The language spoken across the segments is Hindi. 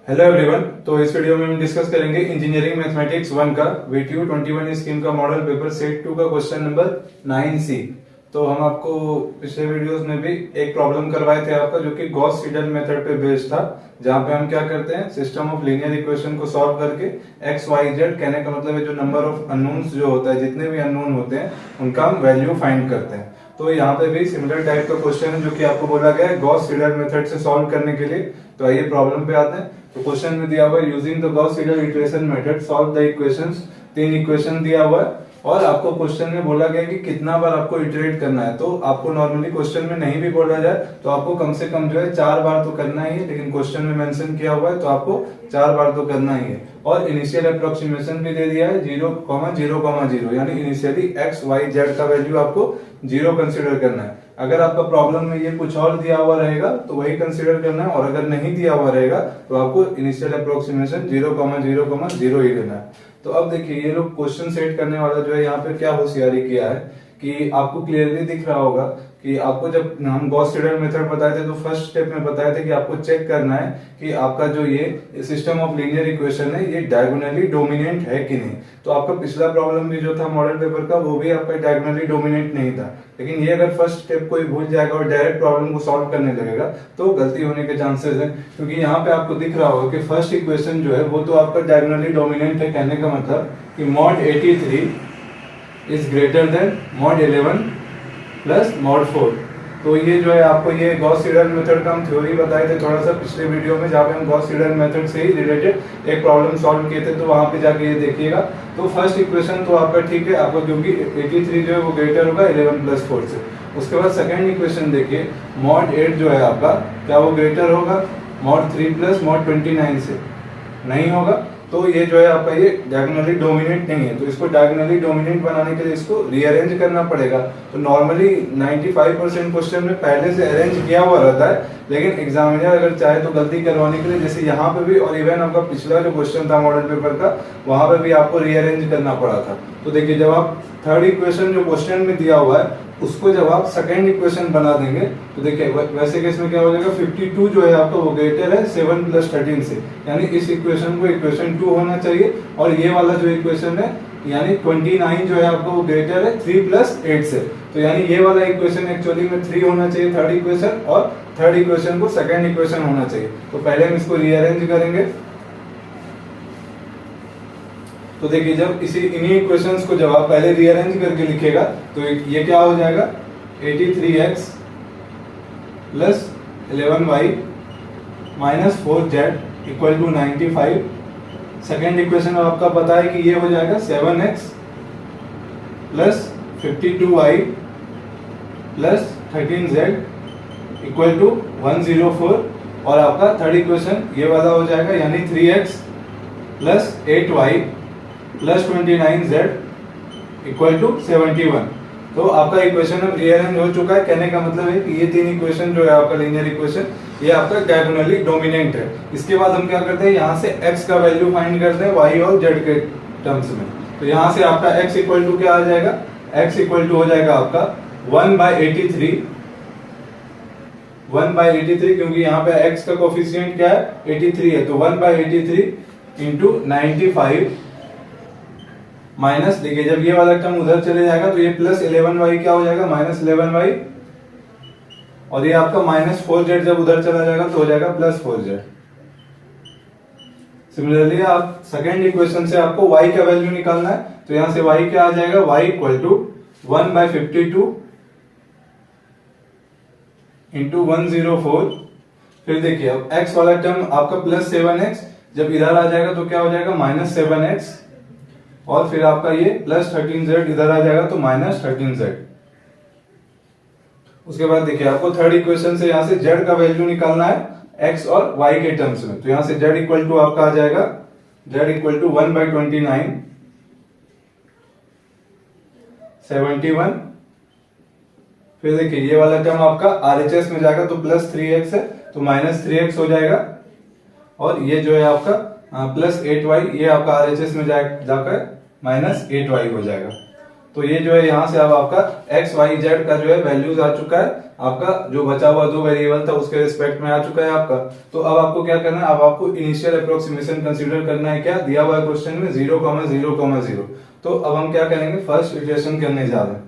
Hello everyone. तो इस वीडियो में हम डिस्कस करेंगे इंजीनियरिंग मैथमेटिक्स 1 का वीटीयू 21 स्कीम का मॉडल पेपर सेट 2 का क्वेश्चन नंबर 9C। तो हम आपको पिछले वीडियोस में भी एक प्रॉब्लम करवाए थे आपका, जो कि गॉस सीडल मेथड पे बेस्ड था, जहां पे हम क्या करते हैं, सिस्टम ऑफ लीनियर इक्वेशन को सॉल्व करके एक्स वाई जेड, कहने का मतलब है जो नंबर ऑफ अननोन्स जो होता है, जितने भी अननोन होते हैं उनका हम वैल्यू फाइंड करते हैं। तो यहाँ पे भी सिमिलर टाइप का क्वेश्चन है जो कि आपको बोला गया है गॉस सीडल मेथड से सॉल्व करने के लिए। तो आइए प्रॉब्लम पे आते हैं। तो क्वेश्चन में दिया हुआ है using the Gauss Seidel iteration method solve the equations. 3 equation दिया हुआ है और आपको क्वेश्चन में बोला गया कि कितना बार आपको इटरेट करना है। तो आपको नॉर्मली क्वेश्चन में नहीं भी बोला जाए तो आपको कम से कम जो है 4 बार तो करना ही है, लेकिन क्वेश्चन में मेंशन किया हुआ है तो आपको 4 बार तो करना ही है। और इनिशियल अप्रोक्सीमेशन भी दे दिया है 0,0,0, यानी इनिशियली एक्स वाई जेड का वैल्यू आपको 0 कंसीडर करना है। अगर आपका प्रॉब्लम में ये कुछ और दिया हुआ रहेगा तो वही कंसीडर करना है, और अगर नहीं दिया हुआ रहेगा तो आपको इनिशियल अप्रोक्सीमेशन 0,0,0 ही लेना है। तो अब देखिए ये लोग क्वेश्चन सेट करने वाला जो है यहाँ पे क्या होशियारी किया है कि आपको क्लियरली दिख रहा होगा कि आपको जब हम गॉस सीडल मेथड बताए थे तो फर्स्ट स्टेप में बताए थे कि आपको चेक करना है कि आपका जो ये सिस्टम ऑफ लीनियर इक्वेशन है ये डायगोनली डोमिनेंट है कि नहीं। तो आपका पिछला प्रॉब्लम भी जो था मॉडल पेपर का वो भी आपका डायगोनली डोमिनेंट नहीं था, लेकिन ये अगर फर्स्ट स्टेप कोई भूल जाएगा और डायरेक्ट प्रॉब्लम को सॉल्व करने लगेगा तो गलती होने के चांसेस है। क्योंकि यहाँ पे आपको दिख रहा होगा कि फर्स्ट इक्वेशन जो है वो तो आपका डायगोनली डोमिनेंट है, कहने का मतलब कि mod 83 is greater than mod 11 plus mod 4। तो ये जो है आपको ये गॉस सीडल मेथड का हम थ्योरी बताए थे थोड़ा सा पिछले वीडियो में, जहाँ पे हम गॉस सीडल मेथड से ही रिलेटेड एक प्रॉब्लम सॉल्व किए थे, तो वहां पे जाके ये देखिएगा। तो फर्स्ट इक्वेशन तो आपका ठीक है, आपको क्योंकि 83 जो है वो ग्रेटर होगा 11 प्लस 4 से। उसके बाद सेकेंड इक्वेशन देखिए, मॉड 8 जो है आपका, क्या वो ग्रेटर होगा मॉड 3 प्लस मॉड 29 से? नहीं होगा। तो ये जो है आपका ये डायगोनली डोमिनेंट नहीं है। तो इसको डायगोनली डोमिनेंट बनाने के लिए इसको रीअरेंज करना पड़ेगा। तो नॉर्मली 95% क्वेश्चन में पहले से अरेंज किया हुआ रहता है, लेकिन एग्जामिनर अगर चाहे तो गलती करवाने के लिए, जैसे यहाँ पे भी और इवन आपका पिछला जो क्वेश्चन था मॉडल पेपर का, वहां पे भी आपको रीअरेंज करना पड़ा था। तो देखिए जब आप थर्ड इक्वेशन जो क्वेश्चन में दिया हुआ है उसको जब आप सेकंड इक्वेशन बना देंगे तो देखिए वैसे केस में क्या हो जाएगा, 52 जो है आपका वो ग्रेटर है 7 प्लस 13 से, यानी इस इक्वेशन को इक्वेशन 2 होना चाहिए। और ये वाला जो इक्वेशन है यानी 29 जो है आपको वो ग्रेटर है 3 प्लस 8 से। तो यानी ये वाला इक्वेशन एक्चुअली में 3 होना चाहिए थर्ड इक्वेशन, और थर्ड इक्वेशन को सेकंड इक्वेशन होना चाहिए। तो पहले हम इसको रीअरेंज करेंगे। तो देखिए जब इन्हीं इक्वेशंस को जब आप पहले रीअरेंज करके लिखेगा तो ये क्या हो जाएगा, 83x plus 11y minus 4z equal to 95। Second equation आपका पता है कि ये हो जाएगा 7x plus 52y plus 13z equal to 104। और आपका थर्ड इक्वेशन ये वाला हो जाएगा, यानी 3x plus 8y plus 29z equal to 71। तो आपका इक्वेशन अब रीअरेंज हो चुका है, कहने का मतलब है कि ये 3 इक्वेशन जो है आपका लीनियर इक्वेशन ये आपका डायगोनली डोमिनेंट है। इसके बाद हम क्या करते हैं, यहाँ से x का वैल्यू फाइंड करते हैं y और z के टर्म्स में। तो यहाँ से आपका x इक्वल टू क्या आ जाएगा, x इक्वल टू हो जाएगा आपका 1/83, 1/83, क्योंकि यहाँ पे x का कोफिशिएंट क्या है 83 है, तो 1/83 इंटू 95 माइनस, देखिए जब ये वाला टर्म उधर चले जाएगा तो ये प्लस 11y क्या हो जाएगा, माइनस 11y, और ये आपका माइनस 4z जब उधर चला जाएगा तो हो जाएगा प्लस 4z। सिमिलरली आप सेकेंड इक्वेशन से आपको y का वैल्यू निकालना है, तो यहां से y क्या आ जाएगा, y इक्वल टू 1/52 इंटू 104। फिर देखिए अब x वाला टर्म आपका प्लस 7x जब इधर आ जाएगा तो क्या हो जाएगा, माइनस 7x, और फिर आपका ये प्लस 13z इधर आ जाएगा तो माइनस 13z। उसके बाद देखिए आपको थर्ड इक्वेशन से यहाँ से z का वैल्यू निकालना है x और y के टर्म्स में। तो यहाँ से z इक्वल टू आपका आ जाएगा, z इक्वल टू 1/29 71। फिर देखिए ये वाला टर्म आपका RHS में जाएगा तो प्लस 3x है तो माइनस 3x हो जाएगा, और ये जो है आपका प्लस 8y ये आपका RHS में जाकर माइनस 8y हो जाएगा। तो ये जो है यहाँ से अब आपका एक्स वाई जेड का जो है वैल्यूज आ चुका है, आपका जो बचा हुआ दो वेरिएबल था उसके रिस्पेक्ट में आ चुका है आपका। तो अब आपको क्या करना है, अब आपको इनिशियल अप्रोक्सीमेशन कंसीडर करना है, क्या दिया हुआ है क्वेश्चन में 0,0,0। तो अब हम क्या करेंगे, फर्स्ट इटरेशन करने जा रहे हैं।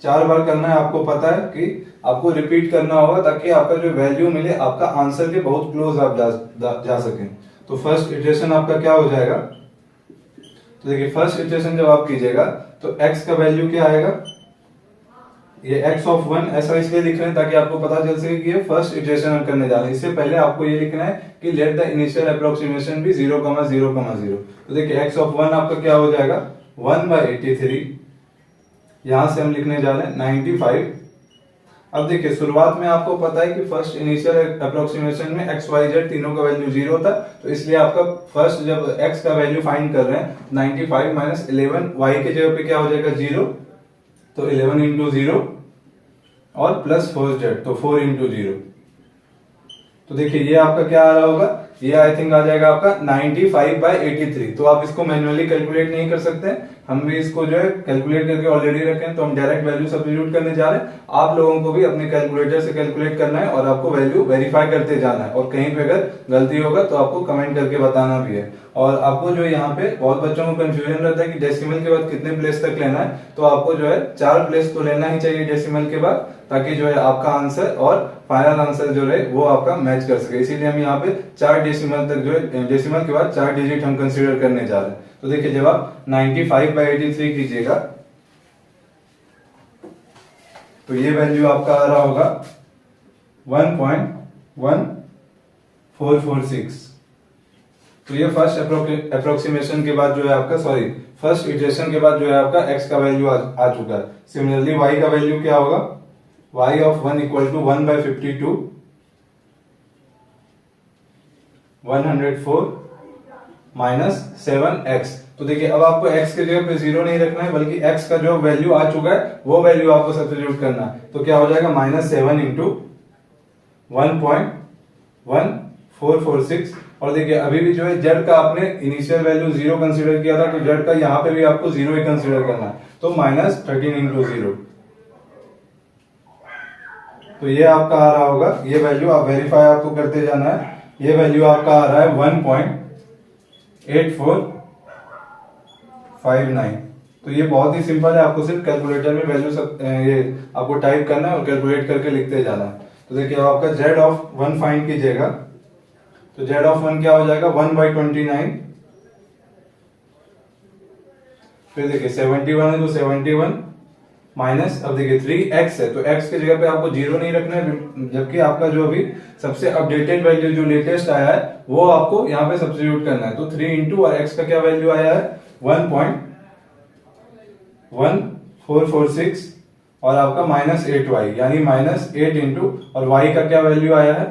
4 बार करना है, आपको पता है कि आपको रिपीट करना होगा ताकि आपका जो वैल्यू मिले आपका आंसर के बहुत क्लोज आप जा सकें। तो फर्स्ट इटरेशन आपका क्या हो जाएगा, तो देखिए फर्स्ट इटरेशन जब आप कीजिएगा तो x का वैल्यू क्या आएगा, ये x ऑफ 1 ऐसा इसलिए लिख रहे हैं ताकि आपको पता चल सके कि ये फर्स्ट इटरेशन हम करने जा रहे हैं। इससे पहले आपको ये लिखना है कि लेट द इनिशियल अप्रोक्सीमेशन भी 0,0,0। तो देखिए x ऑफ 1 आपका क्या हो जाएगा 1/83, यहां से हम लिखने जा रहे हैं 95। अब देखिए शुरुआत में आपको पता है कि फर्स्ट इनिशियल अप्रोक्सीमेशन में x y z तीनों का वैल्यू 0 था, तो इसलिए आपका फर्स्ट जब x का वैल्यू फाइंड कर रहे हैं 95 माइनस 11, y के जगह पे क्या हो जाएगा 0, तो 11 इंटू 0 और प्लस 4z, तो 4 इंटू 0। तो देखिए ये आपका क्या आ रहा होगा, ये आई थिंक आ जाएगा आपका 95/83। तो आप इसको मैन्युअली कैलकुलेट नहीं कर सकते, हम भी इसको जो है कैलकुलेट करके ऑलरेडी रखे हैं, तो हम डायरेक्ट वैल्यू सब्स्टिट्यूट करने जा रहे हैं। आप लोगों को भी अपने कैलकुलेटर से कैलकुलेट करना है और आपको वैल्यू वेरीफाई करते जाना है, और कहीं पे अगर गलती होगा तो आपको कमेंट करके बताना भी है। और आपको जो यहाँ पे बहुत बच्चों को कंफ्यूजन रहता है कि डेसिमल के बाद कितने प्लेस तक लेना है, तो आपको जो है 4 प्लेस तो लेना ही चाहिए डेसिमल के बाद, ताकि जो है आपका आंसर और फाइनल आंसर जो है वो आपका मैच कर सके। इसीलिए हम यहाँ पे 4 डेसिमल तक जो है डेसिमल के बाद 4 डिजिट हम कंसीडर करने जा रहे हैं। तो देखिए जब आप 95/83 कीजिएगा तो ये वैल्यू आपका आ रहा होगा 1.1446। तो ये फर्स्ट अप्रोक्सीमेशन के बाद जो है आपका फर्स्ट इटरेशन के बाद जो है आपका x का वैल्यू आ चुका है। सिमिलरली y का वैल्यू क्या होगा, y of 1 equal to 1/52 104 minus 7x। तो देखिए अब आपको x के जगह पे 0 नहीं रखना है, बल्कि x का जो वैल्यू आ चुका है वो वैल्यू आपको सब्स्टिट्यूट करना है। तो क्या हो जाएगा -7 इंटू 1.1446। और देखिए अभी भी जो है z का आपने इनिशियल वैल्यू 0 कंसीडर किया था, तो z का यहाँ पे भी आपको 0 ही कंसीडर करना है, तो -13 इंटू 0। तो ये आपका आ रहा होगा, ये वैल्यू आप वेरीफाई आपको करते जाना है। ये वैल्यू आपका आ रहा है 1.8459। तो ये बहुत ही सिंपल है, आपको सिर्फ कैलकुलेटर में वैल्यू ये आपको टाइप करना है और कैलकुलेट करके लिखते जाना है। तो देखिए अब आपका z ऑफ 1 फाइंड कीजिएगा, तो z ऑफ 1 क्या हो जाएगा 1/29। फिर देखिए 71 है तो 71 माइनस, अब देखिए 3x है तो x की जगह पे आपको 0 नहीं रखना है, जबकि आपका जो अभी सबसे अपडेटेड वैल्यू जो लेटेस्ट आया है वो आपको यहाँ पे सब्स्टिट्यूट करना है। तो 3 इंटू और x का क्या वैल्यू आया है 1.1446 और आपका -8y, यानी -8 इंटू और y का क्या वैल्यू आया है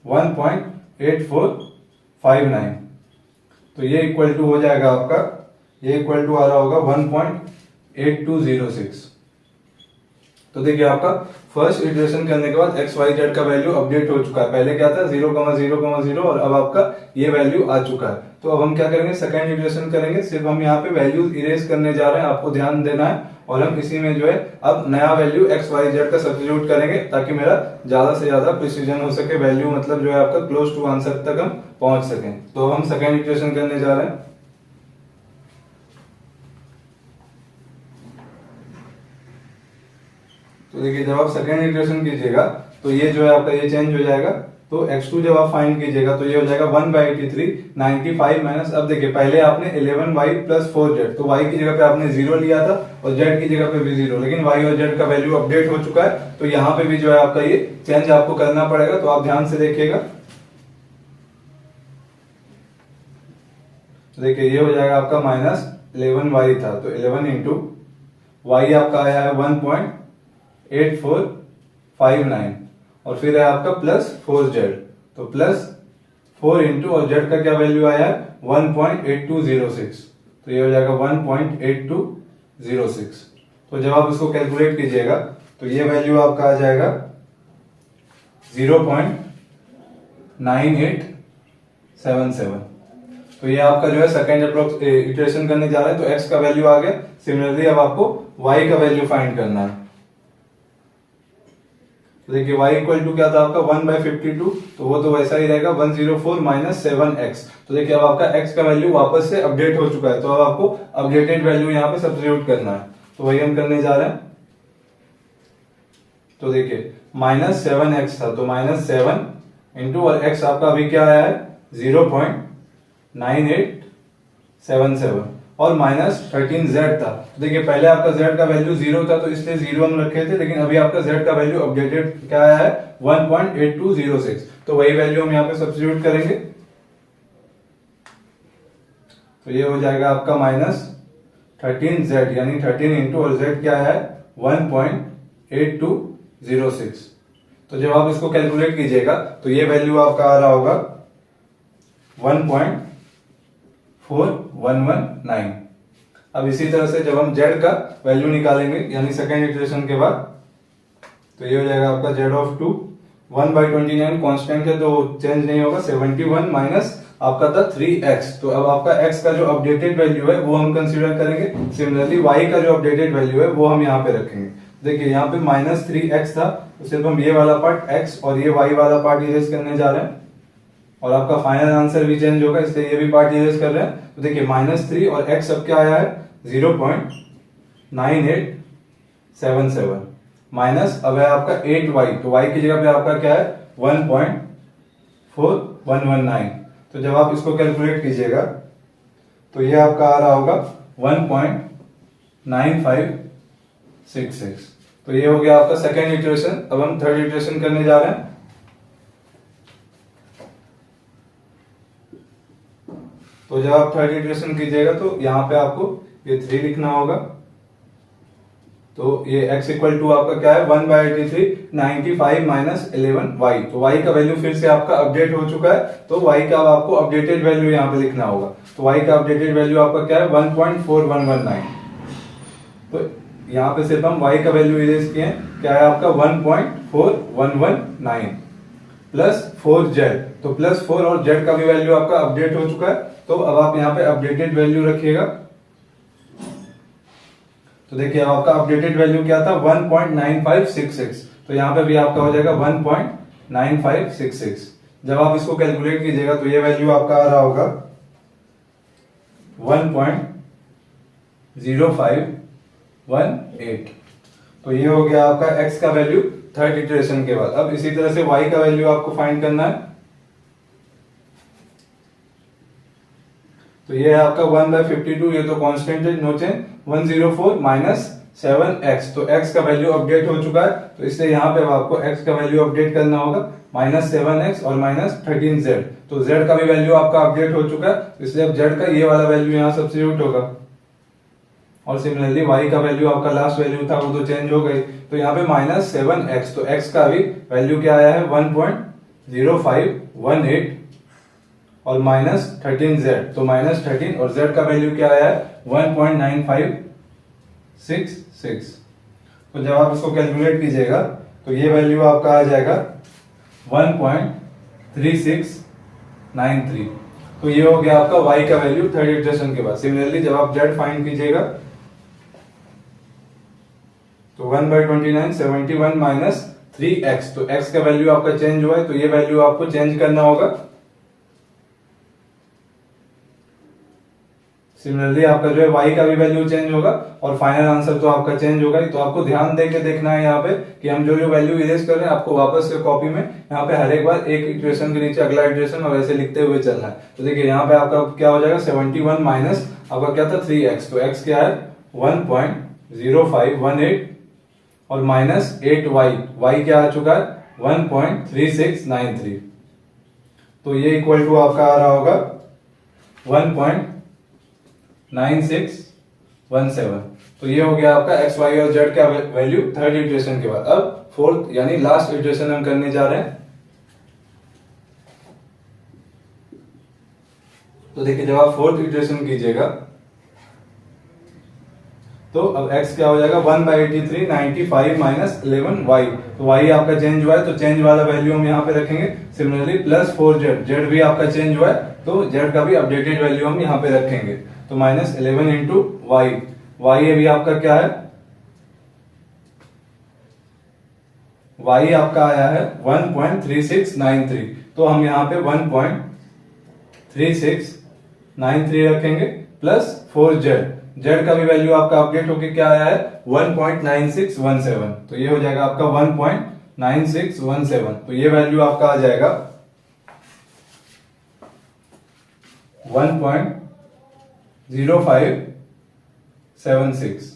1.8459। तो ये इक्वल टू हो जाएगा आपका, ये इक्वल टू आ रहा होगा 1.8206। तो देखिए आपका फर्स्ट इटरेशन करने के बाद x y z का वैल्यू अपडेट हो चुका है। पहले क्या था 0,0,0 और अब आपका ये वैल्यू आ चुका है। तो अब हम क्या करेंगे, सेकंड इटरेशन करेंगे। सिर्फ हम यहाँ पे वैल्यूज इरेज करने जा रहे हैं, आपको ध्यान देना है, और हम इसी में जो है अब नया वैल्यू x y z का सब्स्टिट्यूट करेंगे ताकि मेरा ज्यादा से ज्यादा प्रिसीजन हो सके, वैल्यू मतलब जो है आपका क्लोज टू आंसर तक हम पहुंच सके। तो हम सेकंड इटरेशन करने जा रहे हैं। तो देखिए जब आप सेकेंड इटरेशन कीजिएगा तो ये जो है आपका ये चेंज हो जाएगा। तो x2 जब आप फाइंड कीजिएगा तो ये हो जाएगा 1/83 95 माइनस, अब देखिए पहले आपने 11y प्लस 4z, तो y की जगह पे आपने 0 लिया था और z की जगह पे भी 0, लेकिन y और z का वैल्यू अपडेट हो चुका है, तो यहाँ पे भी जो है आपका ये चेंज आपको करना पड़ेगा। तो आप ध्यान से देखिएगा, तो देखिए ये हो जाएगा आपका -11y था, तो 11 इंटू y आपका आया है 1.8459 और फिर है आपका प्लस 4z, तो प्लस 4 इंटू और z का क्या वैल्यू आया है 1.8206, तो ये हो जाएगा 1.8206। तो जब आप इसको कैलकुलेट कीजिएगा तो ये वैल्यू आपका आ जाएगा 0.9877। तो ये आपका जो है सेकंड इटरेशन करने जा रहा है, तो x का वैल्यू आ गया। सिमिलरली अब आपको y का वैल्यू फाइंड करना है। तो देखिए y इक्वल टू क्या था आपका 1/52, तो वो तो वैसा ही रहेगा 104 माइनस 7x। तो देखिए अब आपका x का वैल्यू वापस से अपडेट हो चुका है, तो अब आपको अपडेटेड वैल्यू यहाँ पे सब्स्टिट्यूट करना है, तो वही हम करने जा रहे हैं। तो देखिए -7x था, तो -7 इंटू और x आपका अभी क्या आया है 0.9877 और -13z था। तो देखिए पहले आपका z का वैल्यू 0 था, तो इसलिए 0 हम रखे थे, लेकिन अभी आपका z का वैल्यू अपडेटेड क्या आया है 1.8206। तो वही वैल्यू हम यहाँ पे सब्स्टिट्यूट करेंगे, तो ये हो जाएगा आपका -13z, यानी 13 इंटू और z क्या है 1.8206। तो जब आप इसको कैलकुलेट कीजिएगा तो ये वैल्यू आपका आ रहा होगा 1.4119। अब इसी तरह से जब हम z का वैल्यू निकालेंगे यानी सेकेंड इटरेशन के बाद, तो ये हो जाएगा आपका z ऑफ 2 1/29 कांस्टेंट है तो चेंज नहीं होगा, 71 माइनस आपका था 3x। तो अब आपका x का जो अपडेटेड वैल्यू है वो हम कंसीडर करेंगे। सिमिलरली y का जो अपडेटेड वैल्यू है वो हम यहाँ पे रखेंगे। देखिए यहाँ पे -3x था, तो सिर्फ हम ये वाला पार्ट x और ये y वाला पार्ट इरेज करने जा रहे हैं, और आपका फाइनल आंसर भी चेंज होगा, इसलिए ये भी पार्ट इरेज कर रहे हैं। तो देखिए -3 और x अब क्या आया है 0.9877 माइनस अब है आपका 8y, तो y की जगह पे आपका क्या है 1.4119। तो जब आप इसको कैलकुलेट कीजिएगा तो ये आपका आ रहा होगा 1.9566। तो ये हो गया आपका सेकेंड इटरेशन। अब हम थर्ड इटरेशन करने जा रहे हैं। तो जब आप थर्ड इटरेशन कीजिएगा तो यहाँ पे आपको ये 3 लिखना होगा। तो ये x इक्वल टू आपका क्या है 1/83 95 माइनस 11y। तो y का वैल्यू फिर से आपका अपडेट हो चुका है, तो y का आपको अपडेटेड वैल्यू यहाँ पे लिखना होगा। तो y का अपडेटेड वैल्यू आपका क्या है 1.4119। तो यहाँ पे सिर्फ हम y का वैल्यू इरेज किए, क्या है आपका 1.4119 प्लस 4z। तो प्लस 4 और z का भी वैल्यू आपका अपडेट हो चुका है, तो अब आप यहाँ पे अपडेटेड वैल्यू रखिएगा। तो देखिए अब आपका अपडेटेड वैल्यू क्या था 1.9566, तो यहाँ पे भी आपका हो जाएगा 1.9566। जब आप इसको कैलकुलेट कीजिएगा तो ये वैल्यू आपका आ रहा होगा 1.0518। तो ये हो गया आपका x का वैल्यू थर्ड इटरेशन के बाद। अब इसी तरह से y का वैल्यू आपको फाइंड करना है। तो ये है आपका 1/52, ये तो कांस्टेंट है, नो चेंज। 104 माइनस 7x, तो x का वैल्यू अपडेट हो चुका है, तो इसलिए यहाँ पे आपको x का वैल्यू अपडेट करना होगा -7x और -13z। तो z का भी वैल्यू आपका अपडेट हो चुका है, इसलिए अब z का ये वाला वैल्यू यहाँ सब्स्टिट्यूट होगा। और सिमिलरली y का वैल्यू आपका लास्ट वैल्यू था वो तो चेंज हो गई, तो यहाँ पे -7x, तो x का भी वैल्यू क्या आया है 1.0518 और -13z, तो -13 और z का वैल्यू क्या आया है 1.9566। तो जब आप इसको कैलकुलेट कीजिएगा तो ये वैल्यू आपका आ जाएगा 1.3693। तो ये हो गया आपका y का वैल्यू थर्ड इटरेशन के बाद। सिमिलरली जब आप z फाइंड कीजिएगा तो 1/29 71 माइनस 3x, तो x का वैल्यू आपका चेंज हुआ है, तो ये वैल्यू आपको चेंज करना होगा। सिमिलरली आपका जो है y का भी वैल्यू चेंज होगा और फाइनल आंसर तो आपका चेंज होगा ही। तो आपको ध्यान देके देखना है यहाँ पे कि हम जो जो वैल्यू इरेज कर रहे हैं आपको वापस से कॉपी में यहाँ पे हर एक बार एक इटरेशन के नीचे अगला इटरेशन और ऐसे लिखते हुए चलना है। तो देखिए यहाँ पे आपका क्या हो जाएगा 71 माइनस आपका क्या था 3x, तो x क्या है 1.0518 और -8y, y क्या आ चुका है 1.3693। तो ये इक्वल टू आपका आ रहा होगा 1.9617। तो ये हो गया आपका x, y और z का वैल्यू थर्ड इटरेशन के बाद। अब फोर्थ यानी लास्ट इटरेशन हम करने जा रहे हैं। तो देखिए जब आप फोर्थ इटरेशन कीजिएगा तो अब x क्या हो जाएगा 1/83 95 माइनस 11y। तो y आपका चेंज हुआ है तो चेंज वाला वैल्यू हम यहाँ पे रखेंगे। सिमिलरली प्लस 4z, z भी आपका चेंज हुआ है तो z का भी अपडेटेड वैल्यू हम यहाँ पे रखेंगे। तो माइनस 11 इंटू वाई, वाई अभी आपका क्या है, y आपका आया है 1.3693। तो हम यहाँ पे 1.3693 रखेंगे प्लस 4z, z का भी वैल्यू आपका अपडेट होके क्या आया है 1.9617। तो ये हो जाएगा आपका 1.9617। तो ये वैल्यू आपका आ जाएगा 1.0576।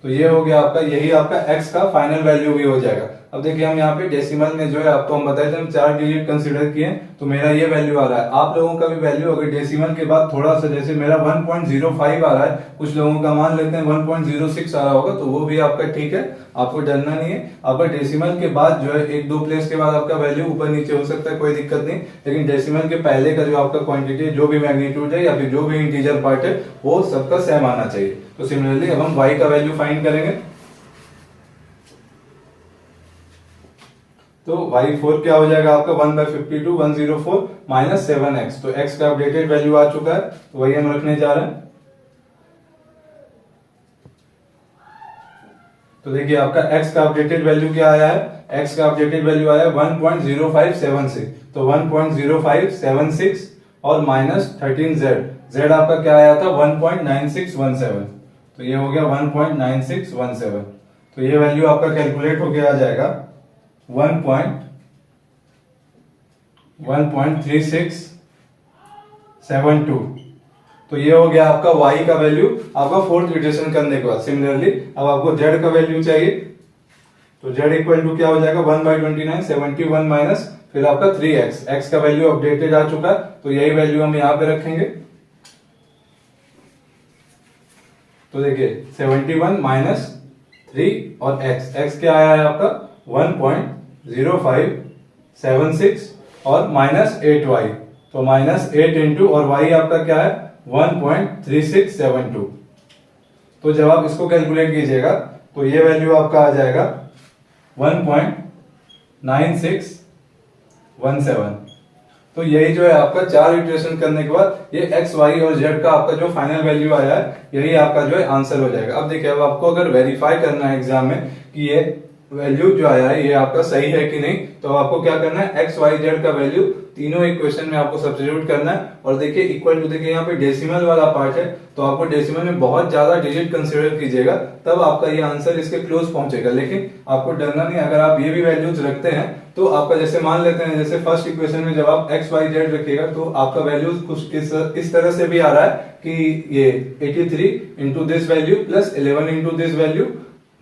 तो ये हो गया आपका, यही आपका x का फाइनल वैल्यू भी हो जाएगा। अब देखिए हम यहाँ पे डेसिमल में जो है आपको हम बताए थे हम 4 डिजिट कंसीडर किए, तो मेरा ये वैल्यू आ रहा है। आप लोगों का भी वैल्यू अगर डेसिमल के बाद थोड़ा सा, जैसे मेरा 1.05 आ रहा है, कुछ लोगों का मान लेते हैं 1.06 आ रहा होगा, तो वो भी आपका ठीक है, आपको डरना नहीं है। आपका डेसिमल के बाद जो है 1-2 प्लेस के बाद आपका वैल्यू ऊपर नीचे हो सकता है, कोई दिक्कत नहीं। लेकिन डेसिमल के पहले का जो आपका क्वांटिटी है, जो भी मैग्नीट्यूड है या फिर जो भी इंटीजर पार्ट है, वो सबका सेम आना चाहिए। तो सिमिलरली अब हम y का वैल्यू फाइंड करेंगे। तो y4 क्या हो जाएगा आपका 1/52 104 माइनस 7x। तो x का अपडेटेड वैल्यू आ चुका है, तो वही हम रखने जा रहे हैं। तो देखिए आपका x का अपडेटेड वैल्यू क्या आया है, x का अपडेटेड वैल्यू आया है 1.0576। तो 1.0576 और माइनस 13z, z आपका क्या आया था 1.9617। तो ये हो गया 1.9617। तो ये वैल्यू आपका कैलकुलेट होके आ जाएगा 1.3672। तो ये हो गया आपका y का वैल्यू आपका फोर्थ इटरेशन करने के बाद। सिमिलरली अब आपको z का वैल्यू चाहिए, तो z इक्वल टू क्या हो जाएगा 1/29 71 माइनस फिर आपका 3x, x का वैल्यू अपडेटेड आ चुका है, तो यही वैल्यू हम यहाँ पे रखेंगे। तो देखिए 71 माइनस 3 और x क्या आया है आपका 1.0576 और माइनस 8y। तो माइनस 8 इंटू और y आपका क्या है 1.3672। तो जब आप इसको कैलकुलेट कीजिएगा तो ये वैल्यू आपका आ जाएगा 1.9617। तो यही जो है आपका 4 इटरेशन करने के बाद ये x, y और z का आपका जो फाइनल वैल्यू आया है, यही आपका जो है आंसर हो जाएगा। अब देखिए अब आपको अगर वेरीफाई करना है एग्जाम में कि ये वैल्यू जो आया है ये आपका सही है कि नहीं, तो आपको क्या करना है x, y, z का वैल्यू तीनों इक्वेशन में आपको सब्स्टिट्यूट करना है। और देखिए इक्वल टू, देखिए यहाँ पे डेसिमल वाला पार्ट है, तो आपको डेसिमल में बहुत ज्यादा डिजिट कंसीडर कीजिएगा, तब आपका ये आंसर इसके क्लोज पहुंचेगा। लेकिन आपको डरना नहीं, अगर आप ये भी वैल्यूज रखते हैं तो आपका, जैसे मान लेते हैं जैसे फर्स्ट इक्वेशन में जब आप x, y, z रखिएगा तो आपका वैल्यू कुछ इस तरह से भी आ रहा है कि ये 83 into this value plus 11 into this value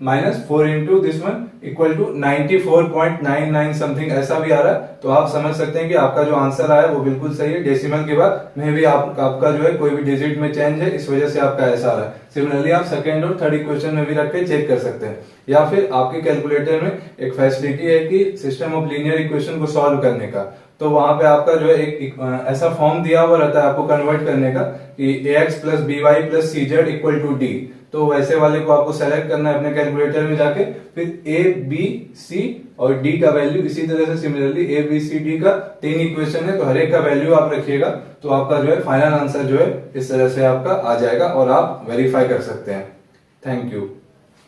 minus 4 into this one equal to 94.99 something, ऐसा भी आ रहा है। तो आप समझ सकते हैं कि आपका जो आंसर आया वो बिल्कुल सही है। डेसिमल के बाद में भी आपका जो है कोई भी डिजिट में चेंज है, इस वजह से आपका ऐसा आ रहा है। सिमिलरली आप सेकंड और थर्ड इक्वेशन में भी रख के चेक कर सकते हैं, या फिर आपके कैलकुलेटर में एक फैसिलिटी है कि सिस्टम ऑफ लीनियर इक्वेशन को सॉल्व करने का, तो वहां पे आपका जो है एक ऐसा फॉर्म दिया हुआ रहता है आपको कन्वर्ट करने का कि ax plus by plus cz equal to d। तो वैसे वाले को आपको सेलेक्ट करना है अपने कैलकुलेटर में जाके, फिर a, b, c और d का वैल्यू, इसी तरह से similarly a, b, c, d का 3 इक्वेशन है, तो हर एक का वैल्यू आप रखिएगा, तो आपका जो है फाइनल आंसर जो है इस तरह से आपका आ जाएगा और आप वेरीफाई कर सकते हैं। Thank you.